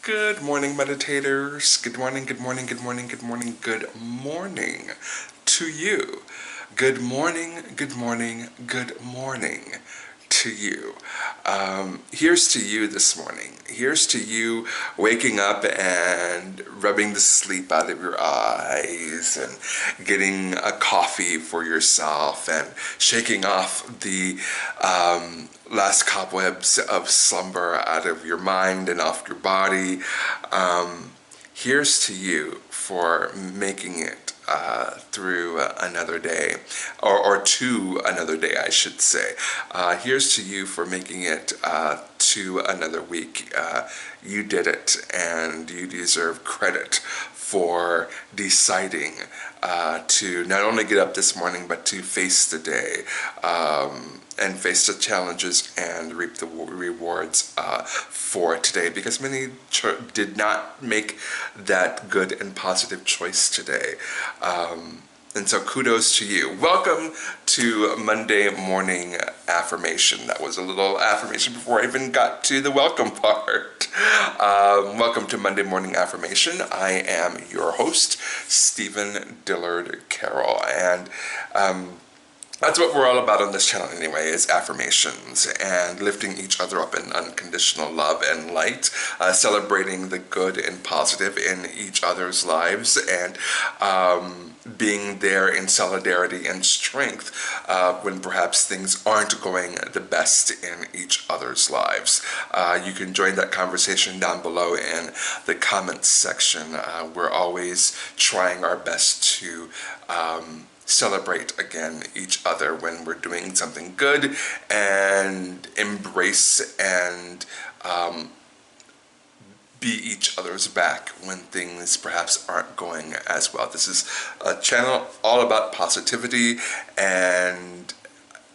Good morning, meditators. Good morning, good morning, good morning, good morning, good morning to you. Good morning, good morning, good morning to you. Here's to you this morning. Here's to you waking up and rubbing the sleep out of your eyes and getting a coffee for yourself and shaking off the last cobwebs of slumber out of your mind and off your body. Here's to you for making it through another day, or to another day, I should say. Here's to you for making it to another week. You did it, and you deserve credit for deciding to not only get up this morning, but to face the day and face the challenges and reap the rewards for today, because many did not make that good and positive choice today. And so kudos to you. Welcome to Monday morning affirmation. That was a little affirmation before I even got to the welcome part. Welcome to Monday morning affirmation. I am your host, Stephen Dillard Carroll, and that's what we're all about on this channel anyway, is affirmations and lifting each other up in unconditional love and light, celebrating the good and positive in each other's lives, and being there in solidarity and strength when perhaps things aren't going the best in each other's lives. You can join that conversation down below in the comments section. We're always trying our best to celebrate again each other when we're doing something good, and embrace and be each other's back when things perhaps aren't going as well. This is a channel all about positivity and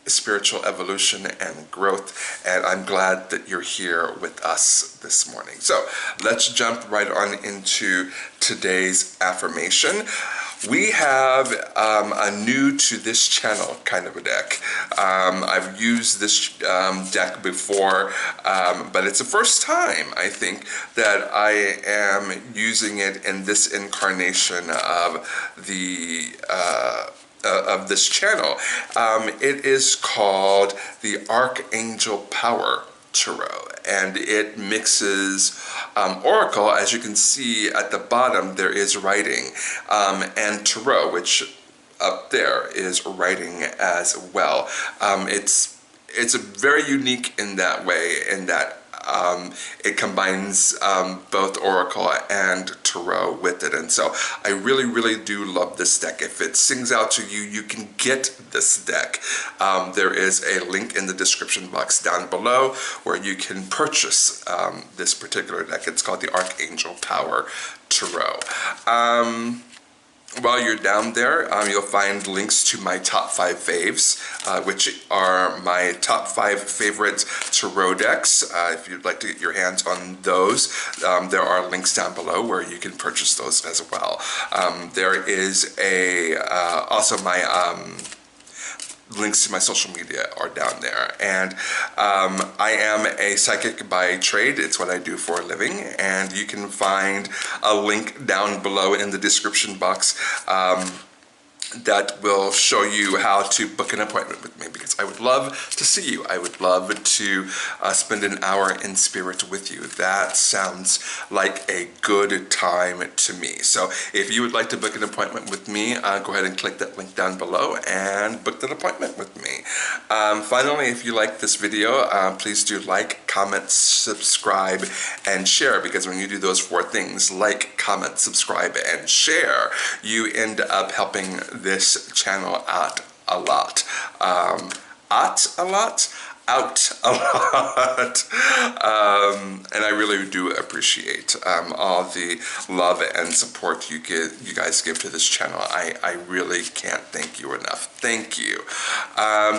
spiritual evolution and growth, and I'm glad that you're here with us this morning. So let's jump right on into today's affirmation. We have a new to this channel kind of a deck. I've used this deck before, but it's the first time, I think, that I am using it in this incarnation of the of this channel. It is called the Archangel Power Tarot, and it mixes Oracle. As you can see at the bottom, there is writing, and Tarot, which up there is writing as well. It's very unique in that way, in that it combines both Oracle and Tarot with it, and so I really, really do love this deck. If it sings out to you, you can get this deck. There is a link in the description box down below where you can purchase this particular deck. It's called the Archangel Power Tarot. While you're down there, you'll find links to my top 5 faves, which are my top 5 favorite tarot decks. If you'd like to get your hands on those, there are links down below where you can purchase those as well. There is also my links to my social media are down there, and I am a psychic by trade. It's what I do for a living, and you can find a link down below in the description box that will show you how to book an appointment with me, because I would love to see you. I would love to spend an hour in spirit with you. That sounds like a good time to me. So if you would like to book an appointment with me, go ahead and click that link down below and book that appointment with me. Finally, if you like this video, please do like, comment, subscribe, and share, because when you do those 4 things, like, comment, subscribe, and share, you end up helping this channel out a lot. Out a lot? And I really do appreciate all the love and support you guys give to this channel. I really can't thank you enough. Thank you.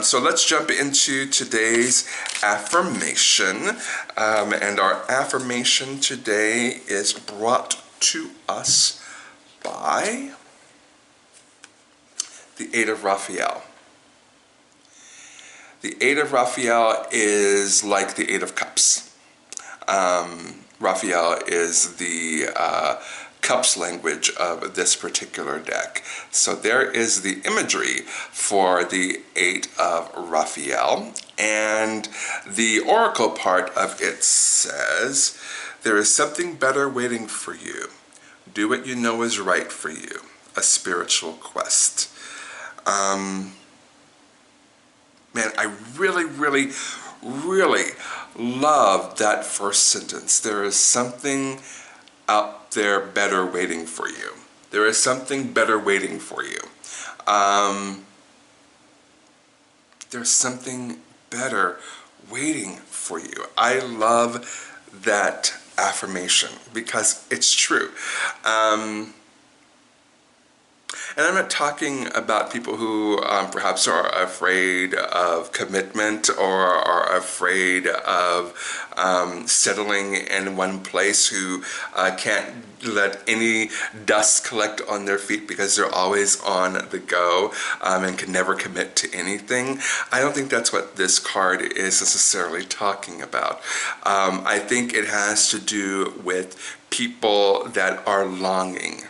So let's jump into today's affirmation. And our affirmation today is brought to us by the 8 of Raphael. The 8 of Raphael is like the 8 of Cups. Raphael is the cups language of this particular deck. So there is the imagery for the Eight of Raphael, and the oracle part of it says, there is something better waiting for you. Do what you know is right for you. A spiritual quest. Man, I really, really, really love that first sentence. There is something out there better waiting for you. There is something better waiting for you. There's something better waiting for you. I love that affirmation because it's true. And I'm not talking about people who perhaps are afraid of commitment or are afraid of settling in one place, who can't let any dust collect on their feet because they're always on the go and can never commit to anything. I don't think that's what this card is necessarily talking about. I think it has to do with people that are longing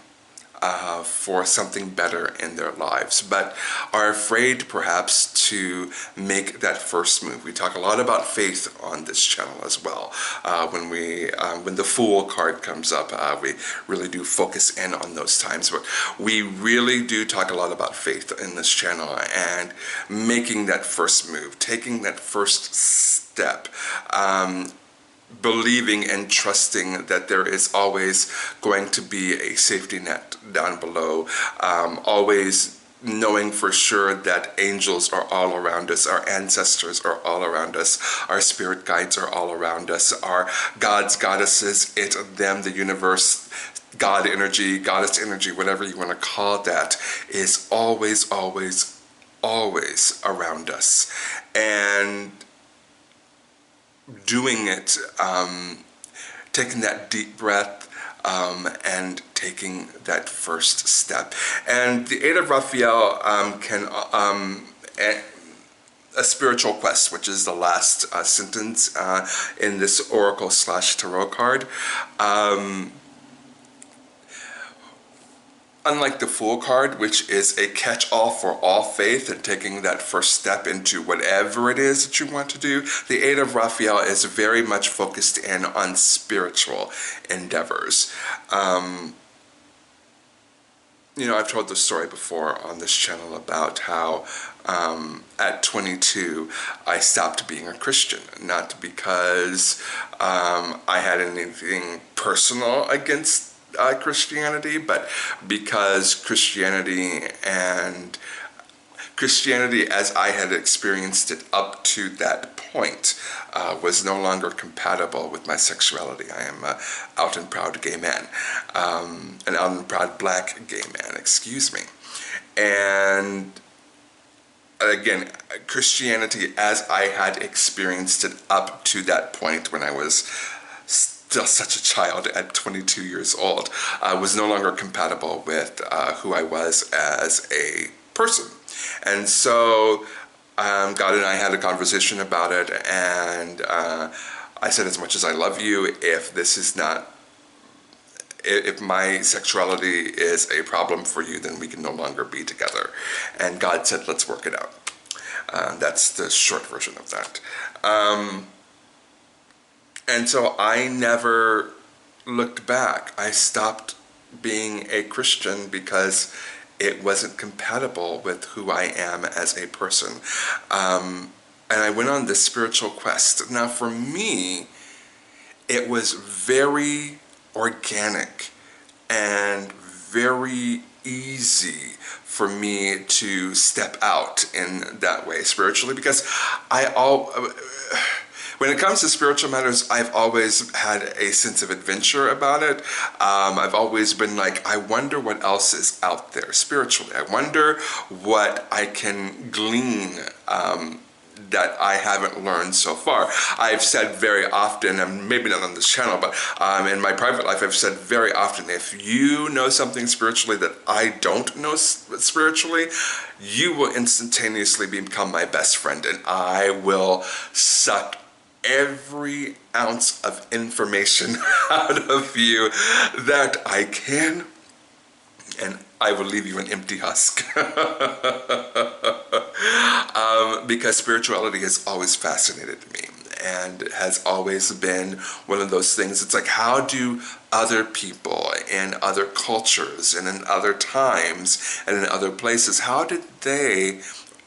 for something better in their lives, but are afraid perhaps to make that first move. We talk a lot about faith on this channel as well. When the Fool card comes up, we really do focus in on those times, but we really do talk a lot about faith in this channel and making that first move, taking that first step, believing and trusting that there is always going to be a safety net down below, always knowing for sure that angels are all around us, our ancestors are all around us, our spirit guides are all around us, our gods, goddesses, it, them, the universe, God energy, goddess energy, whatever you want to call that, is always, always, always around us. And doing it, taking that deep breath, and taking that first step. And the Eight of Raphael can a spiritual quest, which is the last sentence in this oracle / tarot card. Unlike the Fool card, which is a catch-all for all faith and taking that first step into whatever it is that you want to do, the Eight of Raphael is very much focused in on spiritual endeavors. You know, I've told the story before on this channel about how at 22 I stopped being a Christian, not because I had anything personal against Christianity, but because Christianity as I had experienced it up to that point was no longer compatible with my sexuality. I am an out and proud gay man, an out and proud black gay man, excuse me. And again, Christianity as I had experienced it up to that point when I was still such a child at 22 years old, was no longer compatible with who I was as a person. And so God and I had a conversation about it, and I said, as much as I love you, if my sexuality is a problem for you, then we can no longer be together. And God said, let's work it out. That's the short version of that. And so I never looked back. I stopped being a Christian because it wasn't compatible with who I am as a person. And I went on this spiritual quest. Now for me, it was very organic and very easy for me to step out in that way spiritually, because when it comes to spiritual matters, I've always had a sense of adventure about it. I've always been like, I wonder what else is out there spiritually. I wonder what I can glean that I haven't learned so far. I've said very often, and maybe not on this channel, but in my private life, I've said very often, if you know something spiritually that I don't know spiritually, you will instantaneously become my best friend, and I will suck every ounce of information out of you that I can, and I will leave you an empty husk. Because spirituality has always fascinated me and has always been one of those things. It's like, how do other people in other cultures and in other times and in other places, how did they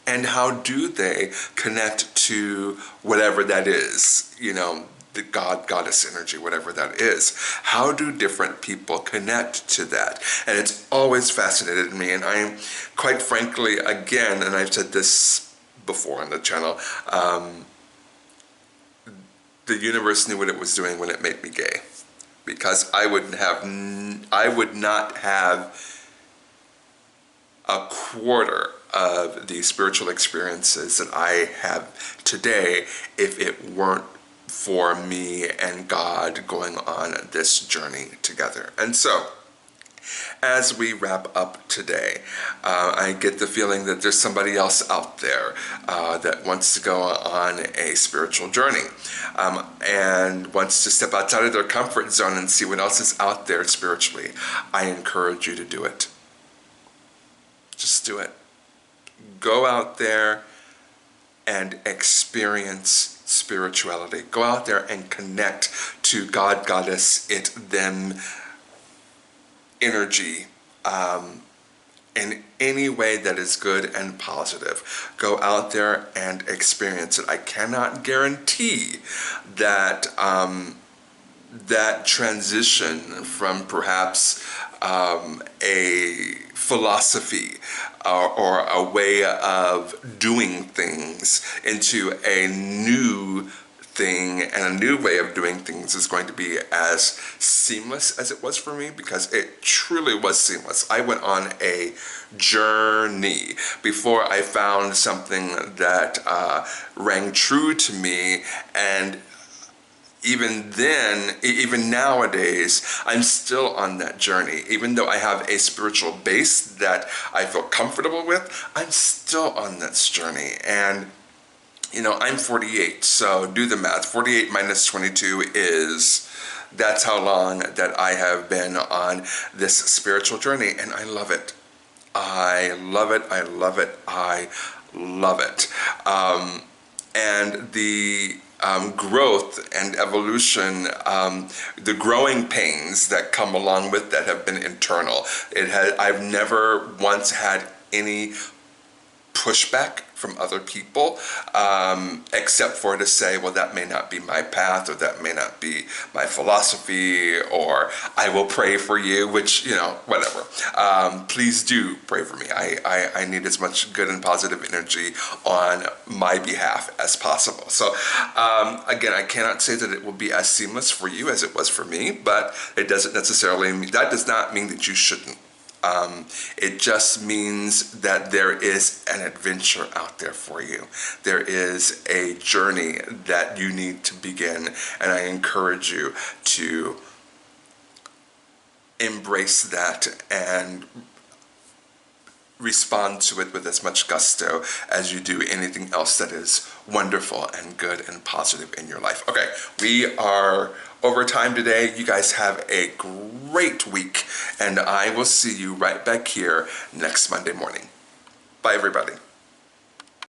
and how do they connect to whatever that is, you know, the God, goddess energy, whatever that is? How do different people connect to that? And it's always fascinated me. And I am, quite frankly, again, and I've said this before on the channel, the universe knew what it was doing when it made me gay. Because I would not have a quarter of the spiritual experiences that I have today if it weren't for me and God going on this journey together. And so, as we wrap up today, I get the feeling that there's somebody else out there that wants to go on a spiritual journey and wants to step outside of their comfort zone and see what else is out there spiritually. I encourage you to do it. Just do it. Go out there and experience spirituality. Go out there and connect to God, Goddess, it, them energy in any way that is good and positive. Go out there and experience it. I cannot guarantee that that transition from perhaps a philosophy or a way of doing things into a new thing and a new way of doing things is going to be as seamless as it was for me, because it truly was seamless. I went on a journey before I found something that rang true to me, and even then, even nowadays, I'm still on that journey. Even though I have a spiritual base that I feel comfortable with, I'm still on this journey. And you know, I'm 48, so do the math. 48 minus 22 that's how long that I have been on this spiritual journey, and I love it. I love it, I love it, I love it. And the growth and evolution, the growing pains that come along with that have been internal. I've never once had any pushback from other people, except for to say, well, that may not be my path, or that may not be my philosophy, or I will pray for you, which, you know, whatever. Please do pray for me. I need as much good and positive energy on my behalf as possible. So, again, I cannot say that it will be as seamless for you as it was for me, but it doesn't necessarily mean, that does not mean that you shouldn't. It just means that there is an adventure out there for you. There is a journey that you need to begin, and I encourage you to embrace that and respond to it with as much gusto as you do anything else that is wonderful and good and positive in your life. Okay, we are over time today. You guys have a great week, and I will see you right back here next Monday morning. Bye, everybody.